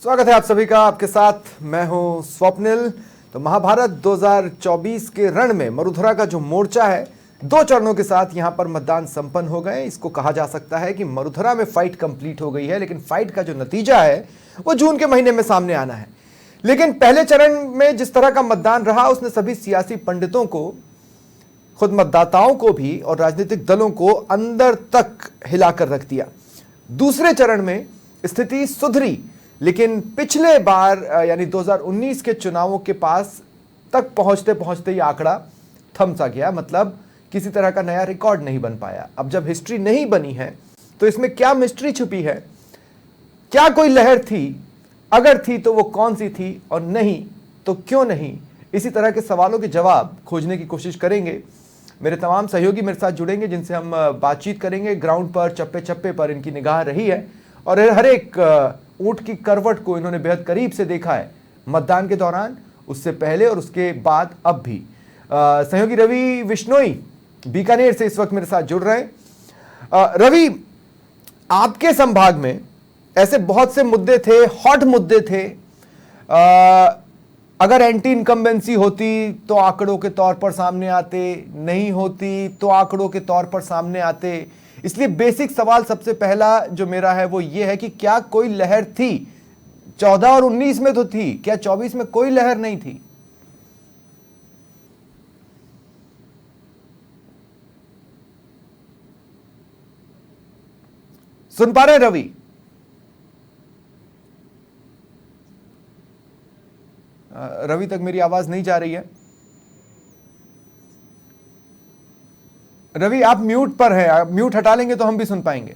स्वागत है आप सभी का। आपके साथ मैं हूं स्वप्निल। तो महाभारत 2024 के रण में मरुधरा का जो मोर्चा है, 2 चरणों के साथ यहां पर मतदान संपन्न हो गए। इसको कहा जा सकता है कि मरुधरा में फाइट कंप्लीट हो गई है, लेकिन फाइट का जो नतीजा है वो जून के महीने में सामने आना है। लेकिन पहले चरण में जिस तरह का मतदान रहा, उसने सभी सियासी पंडितों को, खुद मतदाताओं को भी और राजनीतिक दलों को अंदर तक हिलाकर रख दिया। दूसरे चरण में स्थिति सुधरी, लेकिन पिछले बार यानी 2019 के चुनावों के पास तक पहुंचते पहुंचते ये आंकड़ा थम सा गया। मतलब किसी तरह का नया रिकॉर्ड नहीं बन पाया। अब जब हिस्ट्री नहीं बनी है तो इसमें क्या मिस्ट्री छुपी है? क्या कोई लहर थी? अगर थी तो वो कौन सी थी, और नहीं तो क्यों नहीं? इसी तरह के सवालों के जवाब खोजने की कोशिश करेंगे। मेरे तमाम सहयोगी मेरे साथ जुड़ेंगे, जिनसे हम बातचीत करेंगे। ग्राउंड पर, चप्पे चप्पे पर इनकी निगाह रही है और हर एक ऊंट की करवट को इन्होंने बेहद करीब से देखा है, मतदान के दौरान, उससे पहले और उसके बाद, अब भी। सहयोगी रवि विश्नोई बीकानेर से इस वक्त मेरे साथ जुड़ रहे हैं। रवि, आपके संभाग में ऐसे बहुत से मुद्दे थे, हॉट मुद्दे थे। अगर एंटी इनकम्बेंसी होती तो आंकड़ों के तौर पर सामने आते, नहीं होती तो आंकड़ों के तौर पर सामने आते। इसलिए बेसिक सवाल सबसे पहला जो मेरा है वो ये है कि क्या कोई लहर थी? 14 और 19 में तो थी, क्या 24 में कोई लहर नहीं थी? सुन पा रहे रवि? रवि तक मेरी आवाज नहीं जा रही है। रवि, आप म्यूट पर हैं। आप म्यूट हटा लेंगे तो हम भी सुन पाएंगे।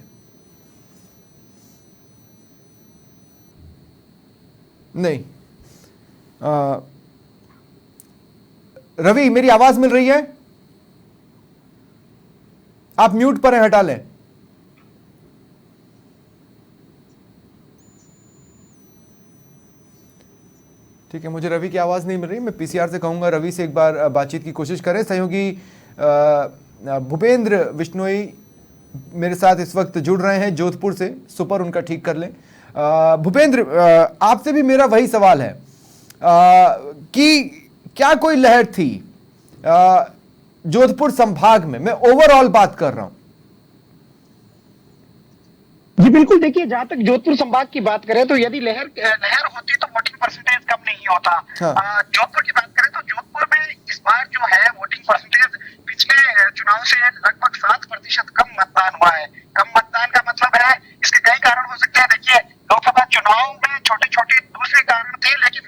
नहीं। रवि, मेरी आवाज मिल रही है? आप म्यूट पर हैं, हटा लें। ठीक है, मुझे रवि की आवाज नहीं मिल रही। मैं पीसीआर से कहूंगा रवि से एक बार बातचीत की कोशिश करें। सहयोगी भूपेंद्र विश्नोई मेरे साथ इस वक्त जुड़ रहे हैं जोधपुर से। सुपर उनका ठीक कर लें। भूपेंद्र, आपसे भी मेरा वही सवाल है कि क्या कोई लहर थी जोधपुर संभाग में? मैं ओवरऑल बात कर रहा हूं। जी बिल्कुल। देखिए, जहां तक जोधपुर संभाग की बात करें तो यदि लहर होती तो वोटिंग परसेंटेज कम नहीं होता। हाँ। जोधपुर की बात करें तो जोधपुर में इस बार जो है वोटिंग परसेंटेज पिछले चुनाव से लगभग 7% कम मतदान हुआ है। कम मतदान का मतलब है, इसके कई कारण हो सकते हैं। देखिए, लोकसभा चुनाव में छोटे छोटे दूसरे कारण थे, लेकिन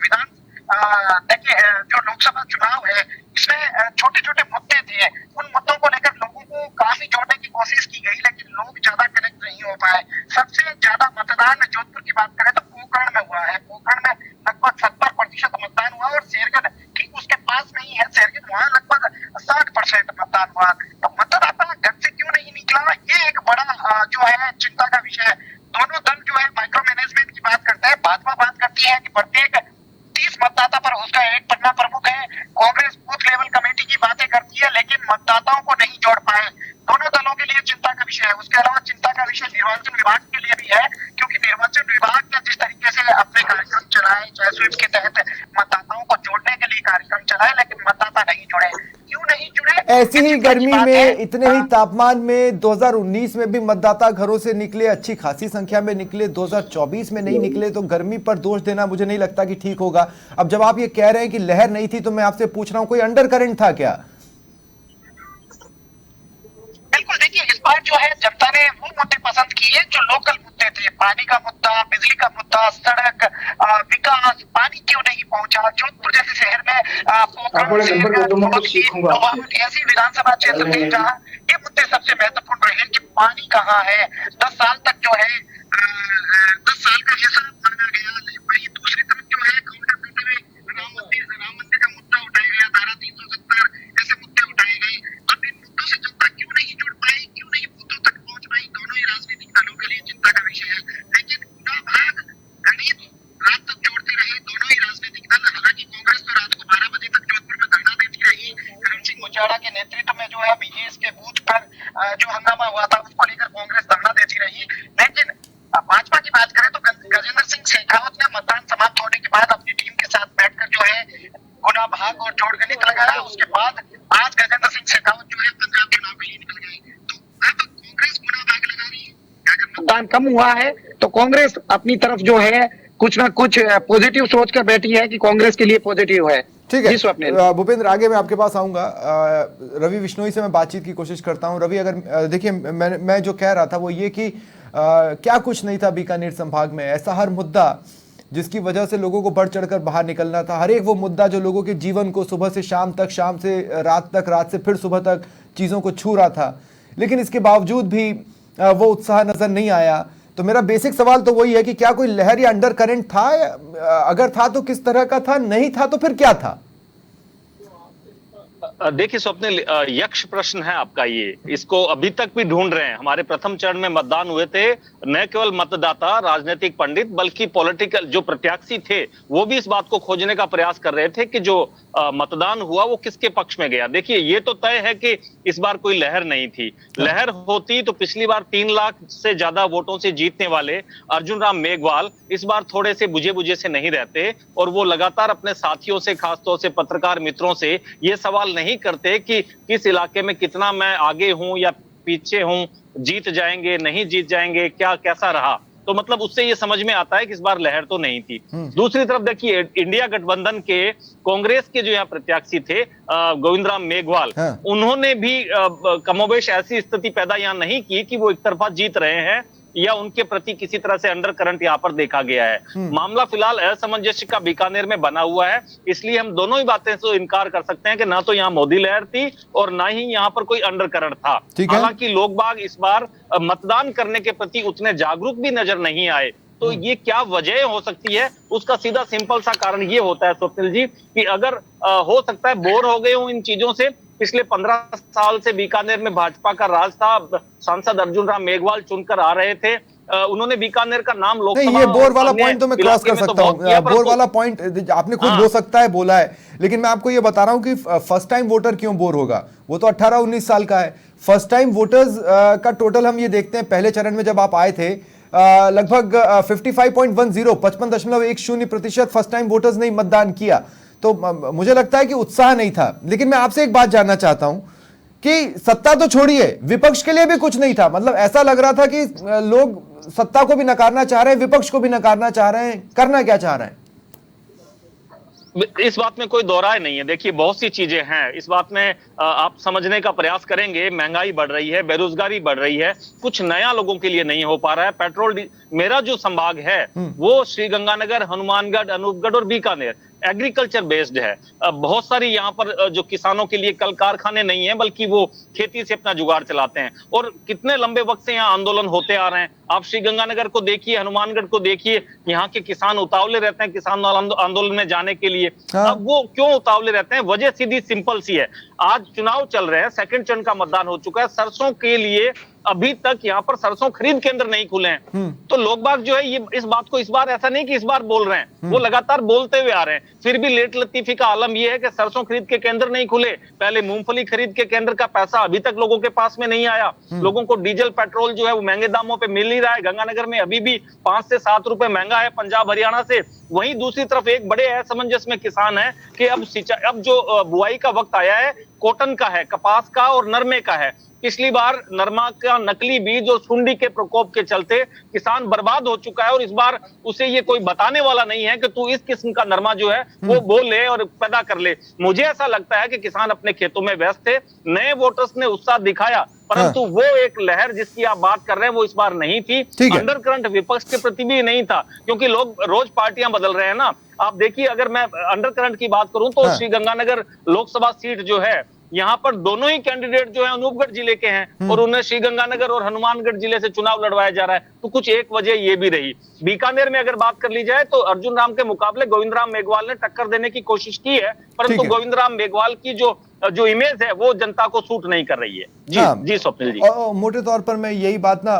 देखिए जो लोकसभा चुनाव है इसमें छोटे छोटे मुद्दे थे। उन मुद्दों को लेकर लोगों को काफी जोड़ने की कोशिश की गई, लेकिन लोग ज्यादा कनेक्ट नहीं हो पाए। सबसे ज्यादा मतदान जोधपुर की बात करें तो पोखरण में हुआ है। पोखरण में लगभग 70% मतदान हुआ और शेरगढ़ ठीक उसके पास नहीं है। शेरगढ़ वहां लगभग 60% मतदान हुआ। तो मतदाता घर से क्यों नहीं निकला, ये एक बड़ा जो है चिंता का विषय है। दोनों दल जो है माइक्रो मैनेजमेंट की बात करते हैं। भाजपा बात करती है कि प्रत्येक 30 मतदाता पर उसका एक पन्ना प्रमुख है। कांग्रेस बूथ लेवल कमेटी की बातें करती है, लेकिन मतदाताओं को नहीं जोड़ पाए। दोनों दलों के लिए चिंता का विषय है। उसके अलावा चिंता का विषय निर्वाचन विभाग के लिए भी है, क्योंकि निर्वाचन विभाग ने जिस तरीके से अपने कार्यक्रम चलाए, चाहे स्वीप के तहत मतदाताओं को जोड़ने के लिए कार्यक्रम चलाए, लेकिन मतदाता नहीं जुड़े। क्यों नहीं जुड़े? ऐसी ही गर्मी में, इतने ही तापमान में 2019 में भी मतदाता घरों से निकले, अच्छी खासी संख्या में निकले। 2024 में नहीं निकले तो गर्मी पर दोष देना मुझे नहीं लगता कि ठीक होगा। अब जब आप ये कह रहे हैं कि लहर नहीं थी, तो मैं आपसे पूछ रहा हूं, कोई अंडर करंट था क्या? बिल्कुल। देखिए, इस बार जो है जनता ने वो मुद्दे पसंद किए जो लोकल मुद्दे थे। पानी का मुद्दा, बिजली का मुद्दा, सड़क, विकास। पानी क्यों नहीं पहुंचा? जोधपुर जैसे शहर में ऐसी विधानसभा क्षेत्र थे जहाँ ये मुद्दे सबसे महत्वपूर्ण रहे कि पानी कहाँ है। 10 साल तक जो है 10 साल का हिसाब मांगा गया। वही दूसरी तरफ जो है काउंटर करते हुए राम मंदिर का मुद्दा उठाया गया, धारा 370 ऐसे मुद्दे उठाए गए। अब इन मुद्दों से जनता क्यों नहीं जुड़ पाई, क्यों नहीं बूथों तक पहुंच पाई, दोनों ही राजनीतिक दलों के लिए चिंता का विषय है। लेकिन पूरा भाग गणित रात तक जोड़ते रहे दोनों ही राजनीतिक दल। हालांकि कांग्रेस तो रात को 12 बजे तक जोधपुर में धरना देती रही। करण सिंह मुजाड़ा के नेतृत्व में जो है बीजेएस के बूथ पर जो हंगामा हुआ था उसको लेकर कांग्रेस धरना देती रही। लेकिन भाजपा की बात करें तो गजेंद्र सिंह शेखावत ने मतदान मतदान कम हुआ है, तो कांग्रेस अपनी तरफ जो है कुछ ना कुछ पॉजिटिव सोच कर बैठी है कि कांग्रेस के लिए पॉजिटिव है। ठीक है जी स्वप्निल। भूपेंद्र, आगे मैं आपके पास आऊंगा। रवि बिश्नोई से मैं बातचीत की कोशिश करता हूं। रवि, अगर देखिए, मैं जो कह रहा था वो ये कि क्या कुछ नहीं था बीकानेर संभाग में, ऐसा हर मुद्दा जिसकी वजह से लोगों को बढ़ चढ़कर बाहर निकलना था, हर एक वो मुद्दा जो लोगों के जीवन को सुबह से शाम तक, शाम से रात तक, रात से फिर सुबह तक चीज़ों को छू रहा था, लेकिन इसके बावजूद भी वो उत्साह नजर नहीं आया। तो मेरा बेसिक सवाल तो वही है कि क्या कोई लहर या अंडर करंट था, अगर था तो किस तरह का था, नहीं था तो फिर क्या था? देखिए स्वप्निल, यक्ष प्रश्न है आपका ये, इसको अभी तक भी ढूंढ रहे हैं। हमारे प्रथम चरण में मतदान हुए थे, न केवल मतदाता, राजनीतिक पंडित, बल्कि पॉलिटिकल जो प्रत्याशी थे वो भी इस बात को खोजने का प्रयास कर रहे थे कि जो मतदान हुआ वो किसके पक्ष में गया। देखिए, ये तो तय है कि इस बार कोई लहर नहीं थी। लहर होती तो पिछली बार 3 लाख से ज्यादा वोटों से जीतने वाले अर्जुन राम मेघवाल इस बार थोड़े से बुझे बुझे से नहीं रहते, और वो लगातार अपने साथियों से, खासतौर से पत्रकार मित्रों से ये सवाल नहीं करते कि किस इलाके में कितना मैं आगे हूं या पीछे हूं, जीत जाएंगे नहीं जीत जाएंगे, क्या कैसा रहा। तो मतलब उससे ये समझ में आता है कि इस बार लहर तो नहीं थी। दूसरी तरफ देखिए, इंडिया गठबंधन के कांग्रेस के जो यहाँ प्रत्याशी थे गोविंद राम मेघवाल, उन्होंने भी कमोबेश ऐसी स्थिति पैदा यहाँ नहीं की कि वो एक तरफा जीत रहे हैं या उनके प्रति किसी तरह से अंडर करंट यहाँ पर देखा गया है। मामला फिलहाल असमंजस्य का बीकानेर में बना हुआ है, इसलिए हम दोनों ही बातें से इनकार कर सकते हैं कि ना तो यहाँ मोदी लहर थी और ना ही यहाँ पर कोई अंडर करंट था। हालांकि लोग बाग इस बार मतदान करने के प्रति उतने जागरूक भी नजर नहीं आए। तो ये क्या वजह हो सकती है, उसका सीधा सिंपल सा कारण ये होता है स्वप्निल जी कि अगर हो सकता है बोर हो गए हो इन चीजों से। पिछले 15 साल से बीकानेर में भाजपा का राज था, सांसद अर्जुन राम मेघवाल चुनकर आ रहे थे, उन्होंने बीकानेर का नाम लोकसभा, नहीं, ये बोर वाला पॉइंट तो मैं क्रॉस कर सकता हूँ। बोर वाला पॉइंट आपने खुद हो सकता है बोला है, लेकिन मैं आपको ये बता रहा हूँ कि फर्स्ट टाइम वोटर क्यों बोर होगा। वो तो 18-19 साल का है। फर्स्ट टाइम वोटर्स का टोटल हम ये देखते हैं, पहले चरण में जब आप आए थे लगभग 55.10% फर्स्ट टाइम वोटर्स ने मतदान किया। तो मुझे लगता है कि उत्साह नहीं था। लेकिन मैं आपसे एक बात जानना चाहता हूं कि सत्ता तो छोड़िए, विपक्ष के लिए भी कुछ नहीं था। मतलब ऐसा लग रहा था कि लोग सत्ता को भी नकारना चाह रहे हैं, विपक्ष को भी नकारना चाह रहे हैं। करना क्या चाह रहे हैं? इस बात में कोई दोहराए नहीं है। देखिए, बहुत सी चीजें हैं इस बात में, आप समझने का प्रयास करेंगे। महंगाई बढ़ रही है, बेरोजगारी बढ़ रही है, कुछ नया लोगों के लिए नहीं हो पा रहा है। पेट्रोल, मेरा जो संभाग है वो श्रीगंगानगर, हनुमानगढ़, अनूपगढ़ और बीकानेर एग्रीकल्चर बेस्ड है। बहुत सारी यहाँ पर जो किसानों के लिए कल कारखाने नहीं है, बल्कि वो खेती से अपना जुगाड़ चलाते हैं। और कितने लंबे वक्त से यहाँ आंदोलन होते आ रहे हैं। आप श्रीगंगानगर को देखिए, हनुमानगढ़ को देखिए, यहाँ के किसान उतावले रहते हैं किसान आंदोलन में जाने के लिए। अब वो क्यों उतावले रहते हैं? वजह सीधी सिंपल सी है। आज चुनाव चल रहे हैं, सेकंड चरण का मतदान हो चुका है। सरसों के लिए अभी तक यहाँ पर सरसों खरीद केंद्र नहीं खुले हैं। तो लोग बाग जो है ये इस बात को इस बार ऐसा नहीं कि इस बार बोल रहे हैं, वो लगातार बोलते हुए आ रहे हैं। फिर भी लेट लतीफी का आलम ये है कि सरसों खरीद के केंद्र नहीं खुले। पहले मूंगफली खरीद के केंद्र का पैसा अभी तक लोगों के पास में नहीं आया। लोगों को डीजल पेट्रोल जो है वो महंगे दामों पे मिल ही रहा है। गंगानगर में अभी भी 5 से 7 रुपए महंगा है पंजाब हरियाणा से। वहीं दूसरी तरफ एक बड़े असमंजस में किसान है कि अब जो बुआई का वक्त आया है, कॉटन का है, कपास का और नरमे का है। पिछली बार नरमा का नकली बीज और सुंडी के प्रकोप के चलते किसान बर्बाद हो चुका है, और इस बार उसे ये कोई बताने वाला नहीं है कि तू इस किस्म का नरमा जो है वो बो ले और पैदा कर ले। मुझे ऐसा लगता है कि किसान अपने खेतों में व्यस्त थे। नए वोटर्स ने उत्साह दिखाया, परंतु वो एक लहर जिसकी आप बात कर रहे हैं वो इस बार नहीं थी। अंडर करंट विपक्ष के प्रति भी नहीं था, क्योंकि लोग रोज पार्टियां बदल रहे हैं ना। आप देखिए, अगर मैं अंडर करंट की बात करूं तो श्रीगंगानगर लोकसभा सीट जो है, यहाँ पर दोनों ही कैंडिडेट जो है अनूपगढ़ जिले के हैं, और उन्हें श्रीगंगानगर और हनुमानगढ़ जिले से चुनाव लड़वाया जा रहा है। तो कुछ एक वजह ये भी रही। बीकानेर में अगर बात कर ली जाए तो अर्जुन राम के मुकाबले गोविंद राम मेघवाल ने टक्कर देने की कोशिश की है, परंतु गोविंद राम मेघवाल की जो इमेज है वो जनता को सूट नहीं कर रही है। जी जी स्वप्निल जी, मोटे तौर पर मैं यही बात ना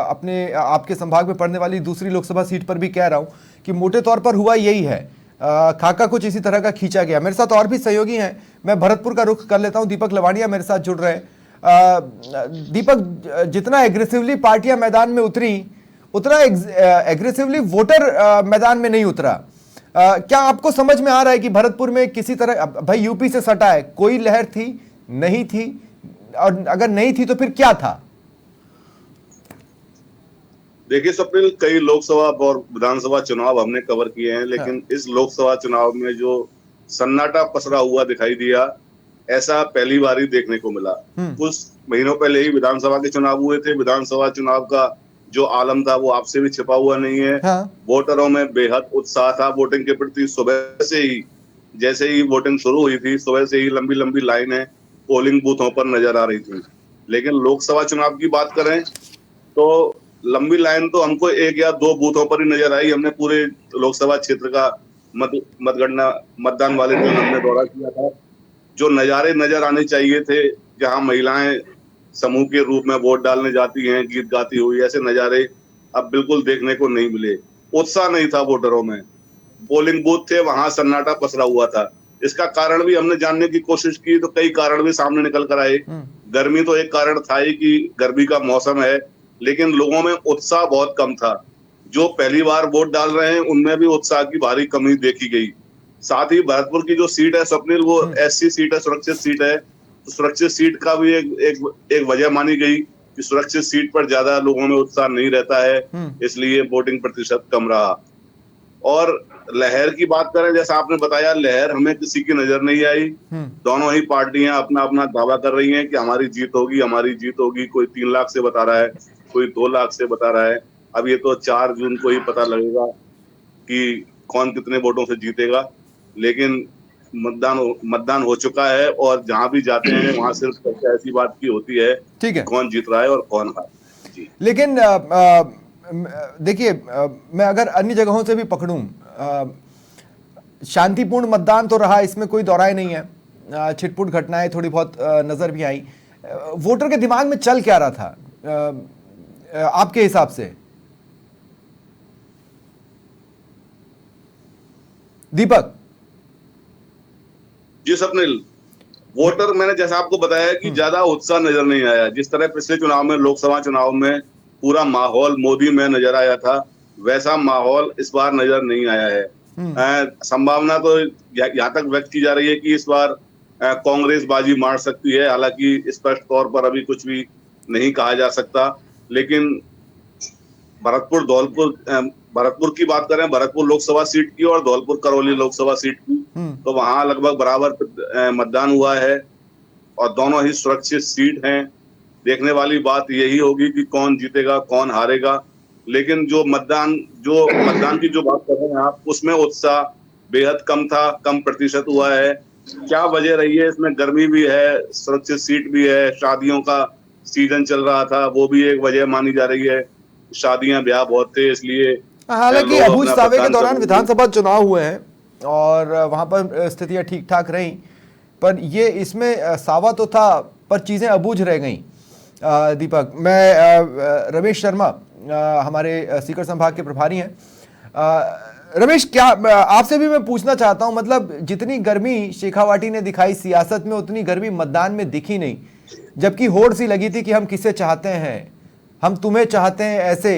अपने आपके संभाग में पड़ने वाली दूसरी लोकसभा सीट पर भी कह रहा हूं कि मोटे तौर पर हुआ यही है। खाका कुछ इसी तरह का खींचा गया। मेरे साथ और भी सहयोगी हैं, मैं भरतपुर का रुख कर लेता हूं। दीपक लवानिया मेरे साथ जुड़ रहे हैं। दीपक, जितना एग्रेसिवली पार्टियां मैदान में उतरी, उतना एग्रेसिवली वोटर मैदान में नहीं उतरा। क्या आपको समझ में आ रहा है कि भरतपुर में किसी तरह, भाई यूपी से सटा है, कोई लहर थी, नहीं थी, और अगर नहीं थी तो फिर क्या था? देखिए स्वप्निल, कई लोकसभा और विधानसभा चुनाव हमने कवर किए हैं, लेकिन इस लोकसभा चुनाव में जो सन्नाटा पसरा हुआ दिखाई दिया, ऐसा पहली बार ही देखने को मिला। कुछ महीनों पहले ही विधानसभा के चुनाव हुए थे। विधानसभा चुनाव का जो आलम था वो आपसे भी छिपा हुआ नहीं है। हाँ। वोटरों में बेहद उत्साह था वोटिंग के प्रति। सुबह से ही, जैसे ही वोटिंग शुरू हुई थी, सुबह से ही लंबी लंबी लाइनें पोलिंग बूथों पर नजर आ रही थी। लेकिन लोकसभा चुनाव की बात करें तो लंबी लाइन तो हमको एक या दो बूथों पर ही नजर आई। हमने पूरे लोकसभा क्षेत्र का मतगणना मतदान वाले दिन हमने दौरा किया था। जो नजारे नजर आने चाहिए थे, जहां महिलाएं समूह के रूप में वोट डालने जाती हैं गीत गाती हुई, ऐसे नजारे अब बिल्कुल देखने को नहीं मिले। उत्साह नहीं था वोटरों में। पोलिंग बूथ थे, वहां सन्नाटा पसरा हुआ था। इसका कारण भी हमने जानने की कोशिश की तो कई कारण भी सामने निकल कर आए। गर्मी तो एक कारण था ही कि गर्मी का मौसम है, लेकिन लोगों में उत्साह बहुत कम था। जो पहली बार वोट डाल रहे हैं उनमें भी उत्साह की भारी कमी देखी गई। साथ ही भरतपुर की जो सीट है स्वप्निल, वो एससी सीट है, सुरक्षित सीट है। तो सुरक्षित सीट का भी एक वजह मानी गई कि सुरक्षित सीट पर ज्यादा लोगों में उत्साह नहीं रहता है, इसलिए वोटिंग प्रतिशत कम रहा। और लहर की बात करें, जैसा आपने बताया, लहर हमें किसी की नजर नहीं आई। दोनों ही पार्टियां अपना अपना दावा कर रही हैं कि हमारी जीत होगी, हमारी जीत होगी। कोई 3 लाख से बता रहा है, कोई 2 लाख से बता रहा है। अब ये तो 4 जून को ही पता लगेगा कि कौन कितने वोटों से जीतेगा। लेकिन मतदान हो चुका है और जहां भी जाते हैं वहां सिर्फ चर्चा ऐसी बात की होती है ठीक है, कौन जीत रहा है और कौन हार रहा है। जी। लेकिन देखिए, मैं अगर अन्य जगहों से भी पकड़ूं, शांतिपूर्ण मतदान तो रहा, इसमें कोई दौराय नहीं है। छिटपुट घटनाएं थोड़ी बहुत नजर भी आई। वोटर के दिमाग में चल क्या रहा था आपके हिसाब से, दीपक? जी स्वप्निल, वोटर, मैंने जैसा आपको बताया कि ज्यादा उत्साह नजर नहीं आया। जिस तरह पिछले चुनाव में, लोकसभा चुनाव में पूरा माहौल मोदी में नजर आया था, वैसा माहौल इस बार नजर नहीं आया है। संभावना तो यहाँ तक व्यक्त की जा रही है कि इस बार कांग्रेस बाजी मार सकती है। हालांकि स्पष्ट तौर पर अभी कुछ भी नहीं कहा जा सकता। लेकिन भरतपुर की बात करें, भरतपुर लोकसभा सीट की और धौलपुर करौली लोकसभा सीट की, तो वहां लगभग बराबर मतदान हुआ है और दोनों ही सुरक्षित सीट हैं। देखने वाली बात यही होगी कि कौन जीतेगा, कौन हारेगा। लेकिन जो मतदान की जो बात कर रहे हैं आप, उसमें उत्साह बेहद कम था, कम प्रतिशत हुआ है। क्या वजह रही है? इसमें गर्मी भी है, सुरक्षित सीट भी है, शादियों का सीजन चल रहा था, वो भी एक वजह मानी जा रही है। शादियां ब्याह बहुत थे, इसलिए हालांकि अबूझ सावे के दौरान विधानसभा चुनाव हुए हैं और वहां पर स्थितियां ठीक ठाक रहीं, पर ये इसमें सावा तो था पर चीजें अबूझ रह गईं। दीपक, मैं रमेश शर्मा, हमारे सीकर संभाग के प्रभारी हैं। रमेश, क्या आपसे भी मैं पूछना चाहता हूं, मतलब जितनी गर्मी शेखावाटी ने दिखाई सियासत में, उतनी गर्मी मतदान में दिखी नहीं, जबकि होड़ सी लगी थी कि हम किसे चाहते हैं, हम तुम्हें चाहते हैं, ऐसे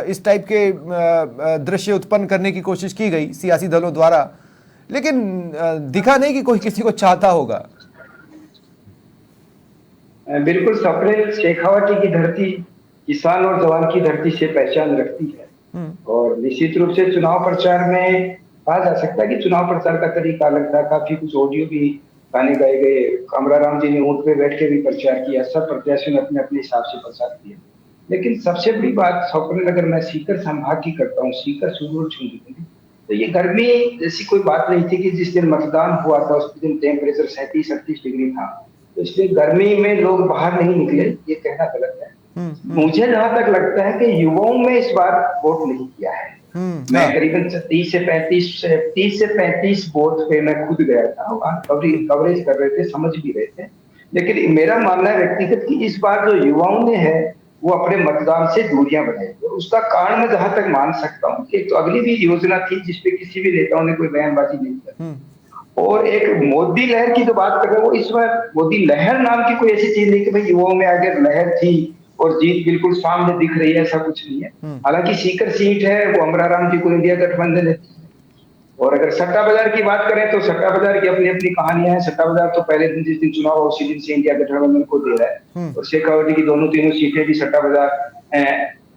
इस टाइप के दृश्य उत्पन्न करने की कोशिश की गई सियासी दलों द्वारा, लेकिन दिखा नहीं कि कोई किसी को चाहता होगा। बिल्कुल स्वप्निल, शेखावाटी की धरती किसान और जवान की धरती से पहचान रखती है और निश्चित रूप से चुनाव प्रचार में कहा जा सकता है कि चुनाव प्रचार का तरीका अलग था। काफी कुछ ऑडियो भी गाने गाए गए। कमराराम जी ने ऊंट पे बैठ के भी प्रचार किया। सब प्रत्याशियों ने अपने अपने हिसाब से प्रचार किया। लेकिन सबसे बड़ी बात स्वप्निल, अगर मैं सीकर संभाग की करता हूँ, सीकर सुदूर छुंदी, तो ये गर्मी जैसी कोई बात नहीं थी कि जिस दिन मतदान हुआ था उस दिन टेम्परेचर 37-38 डिग्री था, तो इसलिए गर्मी में लोग बाहर नहीं निकले, ये कहना गलत है। मुझे जहां तक लगता है कि युवाओं में इस बार वोट नहीं किया है। मैं करीबन 30 से 35 वोट पे मैं खुद गया था, वहां कवरेज कर रहे थे, समझ भी रहे थे। लेकिन मेरा मानना है व्यक्तिगत कि इस बार जो युवाओं ने है वो अपने मतदान से दूरियां बनाई। और उसका कारण मैं जहां तक मान सकता हूँ कि एक तो अगली भी योजना थी जिसपे किसी भी नेताओं ने कोई बयानबाजी नहीं की, और एक मोदी लहर की जो बात कर रहे हैं, वो इस बार मोदी लहर नाम की कोई ऐसी चीज नहीं कि भाई युवाओं में अगर लहर थी और जीत बिल्कुल सामने दिख रही है, ऐसा कुछ नहीं है। हालांकि सीकर सीट है वो अमराराम जी को इंडिया गठबंधन है। और अगर सट्टा बाजार की बात करें तो सट्टा बाजार की अपनी अपनी कहानियां हैं। सट्टा बाजार तो पहले दिन जिस दिन चुनाव हो उसी दिन से इंडिया गठबंधन को दे रहा है, और शेखावाटी की दोनों तीनों सीटें भी सट्टा बाजार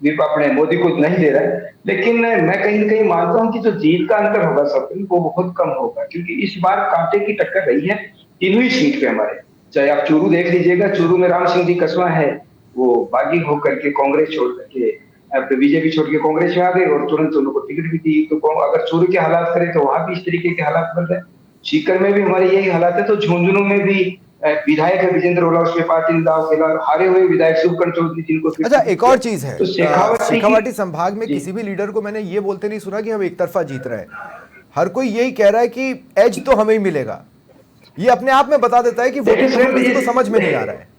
अपने मोदी को नहीं दे रहा है, लेकिन मैं कहीं न कहीं मानता हूँ कि जो जीत का अंतर होगा सबके वो बहुत कम होगा, क्योंकि इस बार कांटे की टक्कर रही है तीनों ही सीट पे हमारे। चाहे आप चूरू देख लीजिएगा, चूरू में राम सिंह जी कस्बा है, वो बागी होकर के कांग्रेस छोड़ करके अब बीजेपी छोड़ के कांग्रेस में आ गए और तुरंत उनको टिकट भी दी। तो अगर चूरू के हालात करें तो वहां भी इस तरीके के हालात बन रहे हैं। सीकर में भी हमारे यही हालात है। तो झुंझुनू में भी विधायक है विजेंद्र ओला, उसमें पार्टी ने दाव खेला, हारे हुए विधायक शुभकर्ण चौधरी जिनको अच्छा, एक और चीज है, तो शेखावाटी संभाग में किसी भी लीडर को मैंने ये बोलते नहीं सुना कि हम एक तरफा जीत रहे हैं। हर कोई यही कह रहा है कि एज तो हमें ही मिलेगा। ये अपने आप में बता देता है कि वोटिंग ट्रेंड किसी को समझ में नहीं आ रहा है।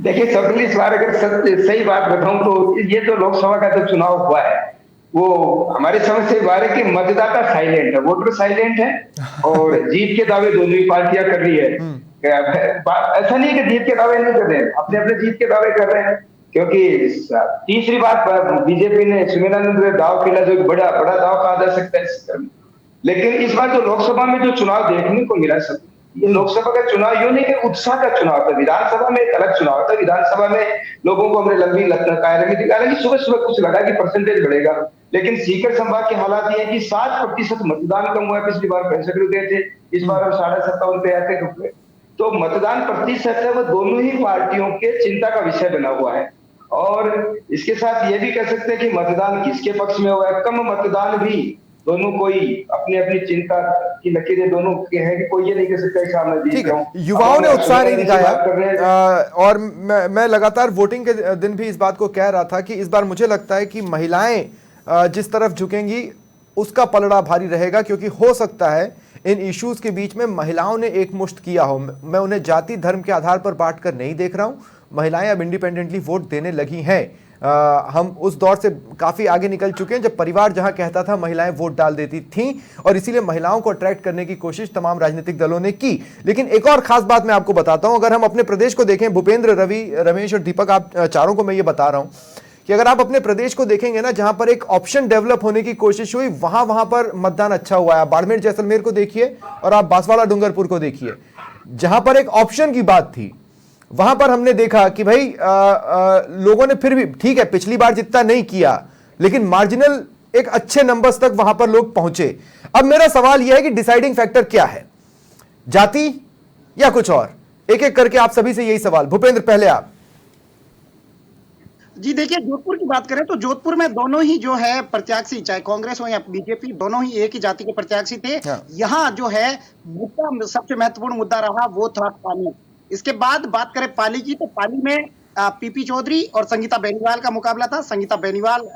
देखिए सबने इस बार अगर सही बात बताऊं तो ये जो लोकसभा का जो चुनाव हुआ है वो हमारे समझ से बार है कि मतदाता साइलेंट है, वोटर साइलेंट है और जीत के दावे दोनों ही पार्टियां कर रही है। ऐसा नहीं है कि जीत के दावे नहीं कर रहे हैं, अपने अपने जीत के दावे कर रहे हैं। क्योंकि तीसरी बात, बीजेपी ने सुमेधानंद दाव खेला जो बड़ा बड़ा दाव कहा जा सकता है। लेकिन इस बार जो लोकसभा में जो चुनाव देखने को मिला सब, ये लोकसभा का चुनाव यूं नहीं कि उत्साह का चुनाव था, विधानसभा में एक अलग चुनाव था। विधानसभा में लोगों को हमने लंबी कायरमी दिखाया कि सुबह सुबह कुछ लगा कि परसेंटेज बढ़ेगा, लेकिन सीकर संभाग के हालात ये है कि 7% मतदान कम हुआ है। पिछली बार 65 रुपए थे, इस बार हम 57.5 पे आते रुपए। तो मतदान प्रतिशत है वो दोनों ही पार्टियों के चिंता का विषय बना हुआ है। और इसके साथ ये भी कह सकते हैं कि मतदान किसके पक्ष में हुआ है, कम मतदान भी दोनों कोई अपनी अपनी चिंता की लकीरें दोनों के हैं कि कोई ये नहीं कह सकता कि सामने जीत रहा हूं। युवाओं ने उत्साह नहीं दिखाया और मैं लगातार वोटिंग के दिन भी इस बात को कह रहा था कि इस बार मुझे लगता है कि महिलाएं जिस तरफ झुकेंगी उसका पलड़ा भारी रहेगा, क्योंकि हो सकता है इन इश्यूज के बीच में महिलाओं ने एक मुश्त किया हो। मैं उन्हें जाति धर्म के आधार पर बांट कर नहीं देख रहा हूं। महिलाएं अब इंडिपेंडेंटली वोट देने लगी हैं। हम उस दौर से काफी आगे निकल चुके हैं जब परिवार जहां कहता था महिलाएं वोट डाल देती थीं, और इसीलिए महिलाओं को अट्रैक्ट करने की कोशिश तमाम राजनीतिक दलों ने की। लेकिन एक और खास बात मैं आपको बताता हूं, अगर हम अपने प्रदेश को देखें, भूपेंद्र, रवि, रमेश और दीपक, आप चारों को मैं ये बता रहा हूं कि अगर आप अपने प्रदेश को देखेंगे ना, जहां पर एक ऑप्शन डेवलप होने की कोशिश हुई वहां पर मतदान अच्छा हुआ है। बाड़मेर जैसलमेर को देखिए और आप बांसवाड़ा डूंगरपुर को देखिए, जहां पर एक ऑप्शन की बात थी वहां पर हमने देखा कि भाई लोगों ने फिर भी, ठीक है पिछली बार जितना नहीं किया, लेकिन मार्जिनल एक अच्छे नंबर्स तक वहां पर लोग पहुंचे। अब मेरा सवाल यह है कि डिसाइडिंग फैक्टर क्या है, जाति या कुछ और? एक एक करके आप सभी से यही सवाल। भूपेंद्र, पहले आप। जी देखिए, जोधपुर की बात करें तो जोधपुर में दोनों ही जो है प्रत्याशी, चाहे कांग्रेस हो या बीजेपी, दोनों ही एक ही जाति के प्रत्याशी थे। यहाँ जो है मुद्दा, सबसे महत्वपूर्ण मुद्दा रहा वो था पानी। इसके बाद बात करें पाली की, तो पाली में पीपी चौधरी और संगीता बेनीवाल का मुकाबला था। संगीता बेनीवाल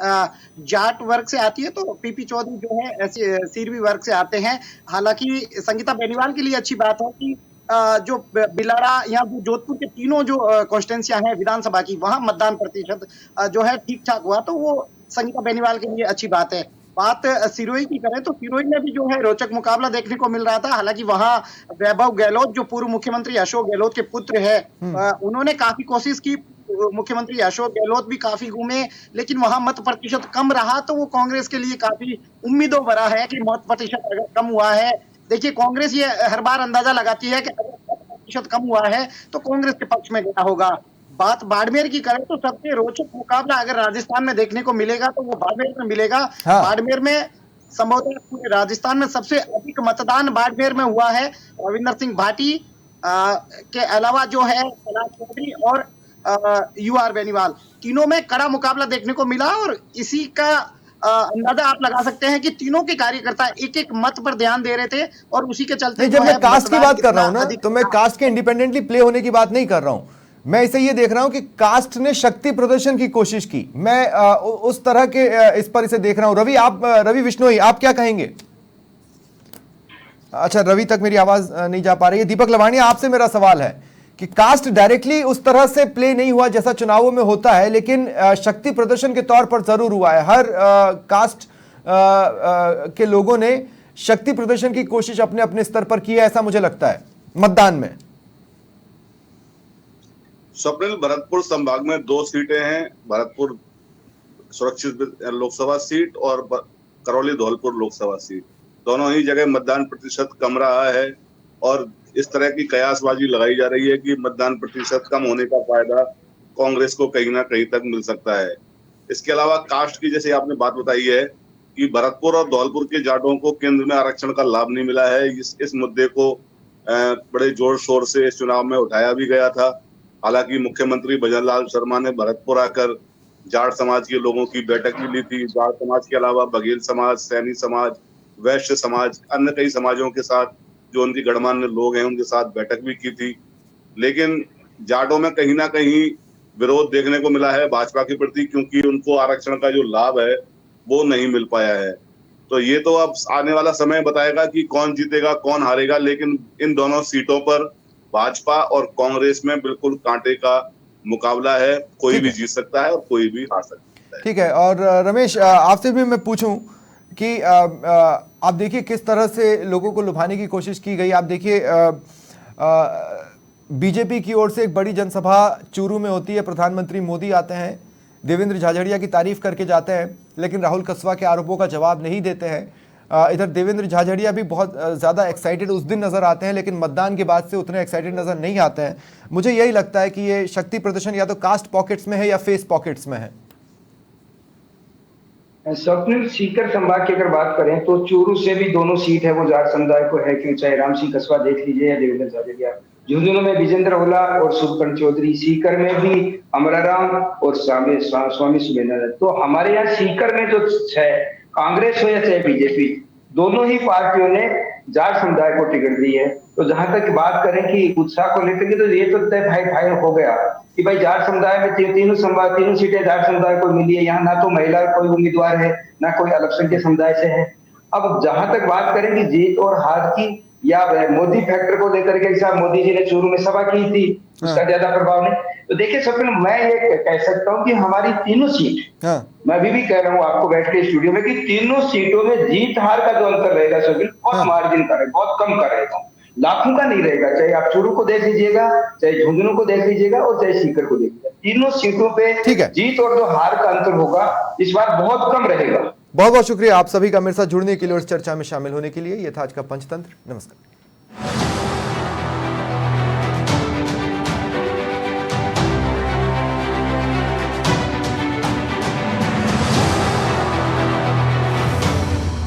जाट वर्ग से आती है, तो पीपी चौधरी जो है सीरवी वर्ग से आते हैं। हालांकि संगीता बेनीवाल के लिए अच्छी बात है कि जो बिलाड़ा या जोधपुर के तीनों जो कॉन्स्टिट्यूंसियां हैं विधानसभा की, वहां मतदान प्रतिशत जो है ठीक ठाक हुआ, तो वो संगीता बेनीवाल के लिए अच्छी बात है। बात सिरोही की करें तो सिरोही में भी जो है रोचक मुकाबला देखने को मिल रहा था। हालांकि वहां वैभव गहलोत, जो पूर्व मुख्यमंत्री अशोक गहलोत के पुत्र है, उन्होंने काफी कोशिश की, मुख्यमंत्री अशोक गहलोत भी काफी घूमे, लेकिन वहां मत प्रतिशत कम रहा। तो वो कांग्रेस के लिए काफी उम्मीदों भरा है कि मत प्रतिशत अगर कम हुआ है, देखिए कांग्रेस ये हर बार अंदाजा लगाती है कि अगर मत प्रतिशत कम हुआ है तो कांग्रेस के पक्ष में गया होगा। बात बाड़मेर की करें तो सबसे रोचक मुकाबला अगर राजस्थान में देखने को मिलेगा तो वो बाड़मेर में मिलेगा। बाड़मेर में संभवतः पूरे राजस्थान में सबसे अधिक मतदान बाड़मेर में हुआ है। रविंदर सिंह भाटी के अलावा जो है कैलाश चौधरी और यूआर बेनीवाल, तीनों में कड़ा मुकाबला देखने को मिला। और इसी का अंदाजा आप लगा सकते हैं कि तीनों के कार्यकर्ता एक एक मत पर ध्यान दे रहे थे और उसी के चलते जब मैं कास्ट की बात कर रहा हूं ना, तो मैं कास्ट के इंडिपेंडेंटली प्ले होने की बात नहीं कर रहा हूं। मैं इसे ये देख रहा हूं कि कास्ट ने शक्ति प्रदर्शन की कोशिश की। मैं उस तरह के इस पर इसे देख रहा हूं। रवि, आप, रवि विश्नोई, आप क्या कहेंगे? अच्छा, रवि तक मेरी आवाज नहीं जा पा रही है। दीपक लवानिया, आपसे मेरा सवाल है कि कास्ट डायरेक्टली उस तरह से प्ले नहीं हुआ जैसा चुनावों में होता है, लेकिन शक्ति प्रदर्शन के तौर पर जरूर हुआ है। हर कास्ट के लोगों ने शक्ति प्रदर्शन की कोशिश अपने अपने स्तर पर की है, ऐसा मुझे लगता है मतदान में। स्वप्निल, भरतपुर संभाग में 2 सीटें हैं, भरतपुर सुरक्षित लोकसभा सीट और करौली धौलपुर लोकसभा सीट। दोनों ही जगह मतदान प्रतिशत कम रहा है और इस तरह की कयासबाजी लगाई जा रही है कि मतदान प्रतिशत कम होने का फायदा कांग्रेस को कहीं ना कहीं तक मिल सकता है। इसके अलावा कास्ट की जैसे आपने बात बताई है कि भरतपुर और धौलपुर के जाटों को केंद्र में आरक्षण का लाभ नहीं मिला है, इस मुद्दे को बड़े जोर शोर से इस चुनाव में उठाया भी गया था। हालांकि मुख्यमंत्री भजनलाल शर्मा ने भरतपुर आकर जाट समाज के लोगों की बैठक भी ली थी। जाट समाज के अलावा बघेल समाज, सैनी समाज, वैश्य समाज, अन्य कई समाजों के साथ जो उनके गणमान्य लोग हैं उनके साथ बैठक भी की थी। लेकिन जाटों में कहीं ना कहीं विरोध देखने को मिला है भाजपा के प्रति, क्योंकि उनको आरक्षण का जो लाभ है वो नहीं मिल पाया है। तो ये तो अब आने वाला समय बताएगा कि कौन जीतेगा कौन हारेगा, लेकिन इन दोनों सीटों पर भाजपा और कांग्रेस में बिल्कुल कांटे का मुकाबला है। कोई भी जीत सकता है और कोई भी हार सकता है। ठीक है। और रमेश, आपसे भी मैं पूछूं कि आप देखिए किस तरह से लोगों को लुभाने की कोशिश की गई। आप देखिए बीजेपी की ओर से एक बड़ी जनसभा चूरू में होती है, प्रधानमंत्री मोदी आते हैं, देवेंद्र झाझड़िया की तारीफ करके जाते हैं, लेकिन राहुल कसवा के आरोपों का जवाब नहीं देते हैं। इधर देवेंद्र झाझड़िया भी बहुत ज़्यादा एक्साइटेड उस दिन नज़र आते हैं, लेकिन मतदान के बाद से उतने एक्साइटेड नज़र नहीं आते हैं। मुझे यही लगता है कि ये शक्ति प्रदर्शन या तो कास्ट पॉकेट्स में है या फेस पॉकेट्स में है। स्वप्निल, सीकर संभाग की अगर बात करें तो चूरू से भी दोनों सीट है वो जाट समुदाय को है, क्यों चाहे राम सिंह कसवा देख लीजिए या देवेंद्र झाझड़िया। झुंझुनू में विजेंद्र होला और शुभकर्ण चौधरी, सीकर में भी अमराराम और स्वामी सुमेंद्र। तो हमारे यहाँ सीकर में जो है, कांग्रेस हो या चाहे बीजेपी, दोनों ही पार्टियों ने जाट समुदाय को टिकट दी है। तो जहां तक बात करें कि उत्साह को लेकर के, तो ये तो तय भाई हो गया कि भाई जाट समुदाय में तीनों सीटें जाट समुदाय को मिली है। यहाँ ना तो महिला कोई उम्मीदवार है, ना कोई अल्पसंख्यक समुदाय से है। अब जहां तक बात करें कि जीत और हार की या मोदी फैक्टर को लेकर के, साहब मोदी जी ने चूरू में सभा की थी, उसका ज्यादा प्रभाव नहीं। तो देखिए स्वप्निल, मैं ये कह सकता हूँ कि हमारी तीनों सीट, मैं अभी भी कह रहा हूँ आपको बैठ के स्टूडियो में, कि तीनों सीटों में जीत हार का जो अंतर रहेगा स्वप्निल, बहुत मार्जिन का रहेगा, बहुत कम का रहेगा, लाखों का नहीं रहेगा। चाहे आप चूरू को देख लीजिएगा, चाहे झुंझुनू को देख लीजिएगा और चाहे सीकर को देखिएगा, तीनों सीटों पे जीत और जो हार का अंतर होगा इस बार बहुत कम रहेगा। बहुत बहुत शुक्रिया आप सभी का मेरे साथ जुड़ने के लिए और इस चर्चा में शामिल होने के लिए। ये था आज का पंचतंत्र। नमस्कार।